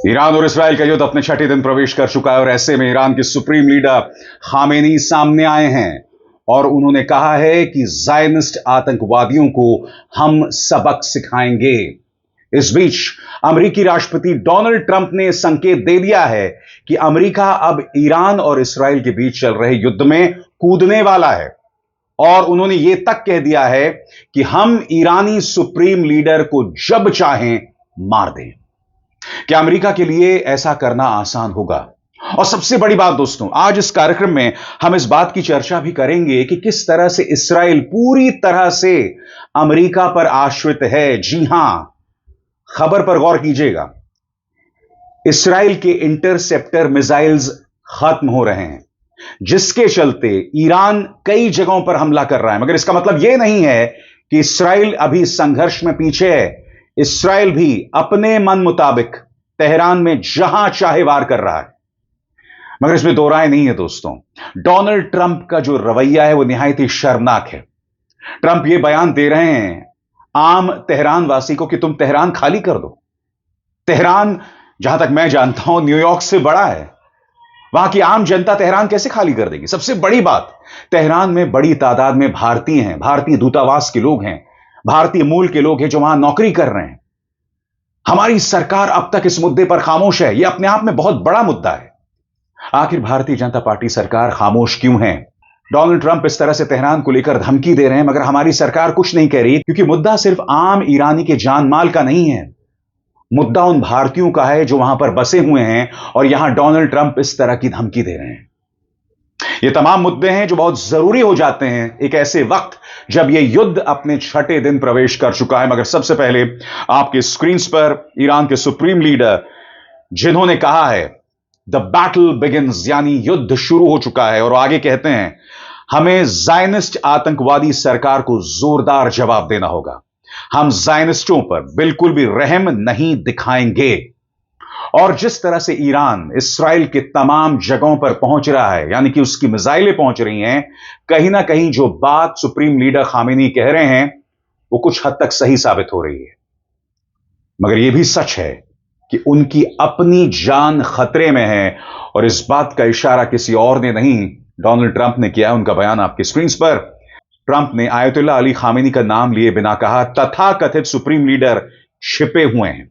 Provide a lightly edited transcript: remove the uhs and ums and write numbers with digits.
Iran और Israel का युद्ध अपने छठे दिन प्रवेश कर चुका है और ऐसे में ईरान के सुप्रीम लीडर खामेनी सामने आए हैं और उन्होंने कहा है कि ज़ायनिस्ट आतंकवादियों को हम सबक सिखाएंगे। इस बीच अमेरिकी राष्ट्रपति डोनाल्ड ट्रंप ने संकेत दे दिया है कि अमेरिका अब ईरान और इसराइल के बीच चल रहे युद्ध में कूदने वाला है और उन्होंने यह तक कह दिया है कि हम ईरानी सुप्रीम लीडर को जब चाहें मार दें। क्या अमेरिका के लिए ऐसा करना आसान होगा? और सबसे बड़ी बात दोस्तों, आज इस कार्यक्रम में हम इस बात की चर्चा भी करेंगे कि किस तरह से इसराइल पूरी तरह से अमेरिका पर आश्रित है। जी हां, खबर पर गौर कीजिएगा। इसराइल के इंटरसेप्टर मिसाइल्स खत्म हो रहे हैं, जिसके चलते ईरान कई जगहों पर हमला कर रहा है। मगर इसका मतलब यह नहीं है कि इसराइल अभी संघर्ष में पीछे है। इसराइल भी अपने मन मुताबिक तेहरान में जहां चाहे वार कर रहा है। मगर इसमें दो राय नहीं है दोस्तों। डोनाल्ड ट्रंप का जो रवैया है वो निहायत ही शर्मनाक है। ट्रंप ये बयान दे रहे हैं आम तेहरान वासी को कि तुम तेहरान खाली कर दो। तेहरान, जहां तक मैं जानता हूं, न्यूयॉर्क से बड़ा है। वहां की आम जनता तेहरान कैसे खाली कर देगी? सबसे बड़ी बात, तेहरान में बड़ी तादाद में भारतीय हैं, भारतीय दूतावास के लोग हैं, भारतीय मूल के लोग हैं जो वहां नौकरी कर रहे हैं। हमारी सरकार अब तक इस मुद्दे पर खामोश है। यह अपने आप में बहुत बड़ा मुद्दा है। आखिर भारतीय जनता पार्टी सरकार खामोश क्यों है? डोनाल्ड ट्रंप इस तरह से तेहरान को लेकर धमकी दे रहे हैं, मगर हमारी सरकार कुछ नहीं कह रही, क्योंकि मुद्दा सिर्फ आम ईरानी के जान माल का नहीं है। मुद्दा उन भारतीयों का है जो वहां पर बसे हुए हैं और यहां डोनाल्ड ट्रंप इस तरह की धमकी दे रहे हैं। ये तमाम मुद्दे हैं जो बहुत जरूरी हो जाते हैं एक ऐसे वक्त जब यह युद्ध अपने छठे दिन प्रवेश कर चुका है। मगर सबसे पहले आपके स्क्रीन पर ईरान के सुप्रीम लीडर, जिन्होंने कहा है द बैटल बिगिंस, यानी युद्ध शुरू हो चुका है, और आगे कहते हैं हमें ज़ायनिस्ट आतंकवादी सरकार को जोरदार जवाब देना होगा। हम ज़ायनिस्टों पर बिल्कुल भी रहम नहीं दिखाएंगे। और जिस तरह से ईरान इसराइल के तमाम जगहों पर पहुंच रहा है, यानी कि उसकी मिसाइलें पहुंच रही हैं, कहीं ना कहीं जो बात सुप्रीम लीडर खामेनी कह रहे हैं वो कुछ हद तक सही साबित हो रही है। मगर यह भी सच है कि उनकी अपनी जान खतरे में है, और इस बात का इशारा किसी और ने नहीं, डोनाल्ड ट्रंप ने किया है। उनका बयान आपकी स्क्रीन पर। ट्रंप ने आयतुल्लाह अली खामेनी का नाम लिए बिना कहा तथाकथित सुप्रीम लीडर छिपे हुए हैं।